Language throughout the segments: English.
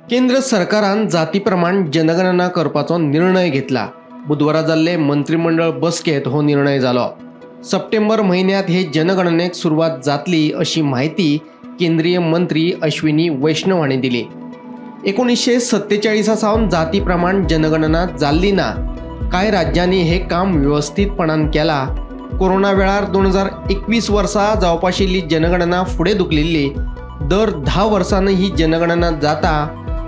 केंद्र सरकारान जातीप्रमाण जनगणना करपाचो निर्णय घेतला। बुधवारा जाल्ले मंत्रिमंडळ बसकेत हो निर्णय जालो। सप्टेंबर महिन्यात हे जनगणनेक सुरुवात जातली अशी माहिती केंद्रीय मंत्री अश्विनी वैष्णव हांणी दिली। 1947 सावन जातीप्रमाण जनगणना जाल्ली ना। कांय राज्यांनी हे काम व्यवस्थितपणान केला। कोरोना वेळार 2021 वर्सा जावपाशिल्ली जनगणना फुडें धुकलिल्ली। दर 10 वर्सांनी ही जनगणना जाता,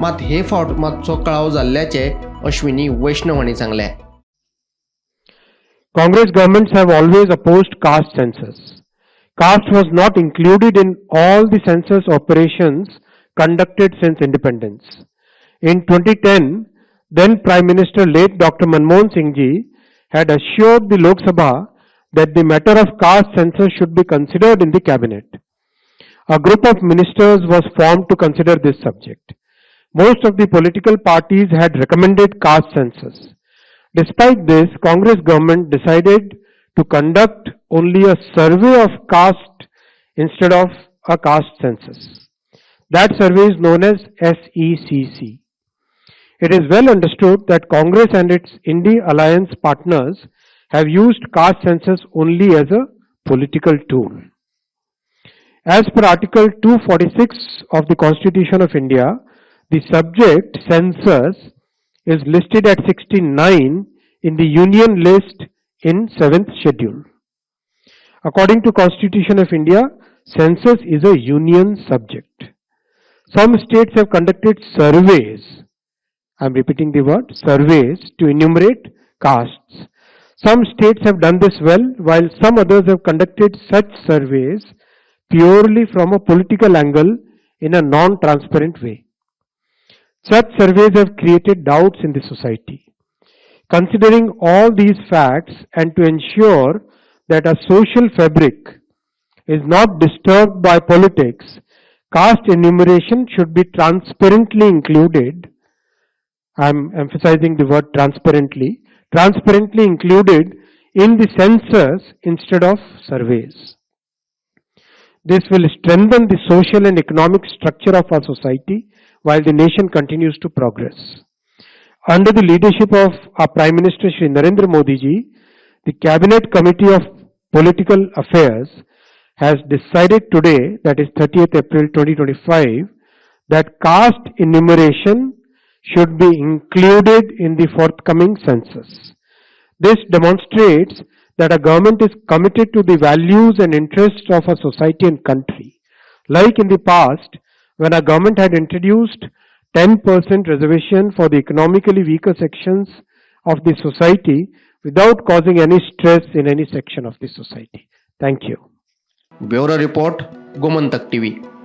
मात हे फावट मातसो कळाव जाल्ल्याचे अश्विनी वैष्णव हांणी सांगले। Congress governments have always opposed caste census. Caste was not included in all the census operations conducted since independence. In 2010, then Prime Minister late Dr. Manmohan Singh ji had assured the Lok Sabha that the matter of caste census should be considered in the cabinet. A group of ministers was formed to consider this subject. Most of the political parties had recommended caste census. Despite this, Congress government decided to conduct only a survey of caste instead of a caste census. That survey is known as SECC. It is well understood that Congress and its India alliance partners have used caste census only as a political tool. As per Article 246 of the Constitution of India, the subject census is listed at 69 in the Union list in 7th schedule. According to Constitution of India, census is a union subject. Some states have conducted surveys, I am repeating the word, surveys to enumerate castes. Some states have done this well, while some others have conducted such surveys purely from a political angle in a non-transparent way. Such surveys have created doubts in the society. Considering all these facts and to ensure that a social fabric is not disturbed by politics, caste enumeration should be transparently included. I am emphasizing the word transparently included in the census instead of surveys. This will strengthen the social and economic structure of our society while the nation continues to progress. Under the leadership of our Prime Minister Shri Narendra Modi ji, the Cabinet Committee of Political Affairs has decided today, that is 30th April 2025, that caste enumeration should be included in the forthcoming census. This demonstrates that a government is committed to the values and interests of a society and country. Like in the past, when a government had introduced 10% reservation for the economically weaker sections of the society without causing any stress in any section of the society. Thank you. Bureau Report, Gomantak TV.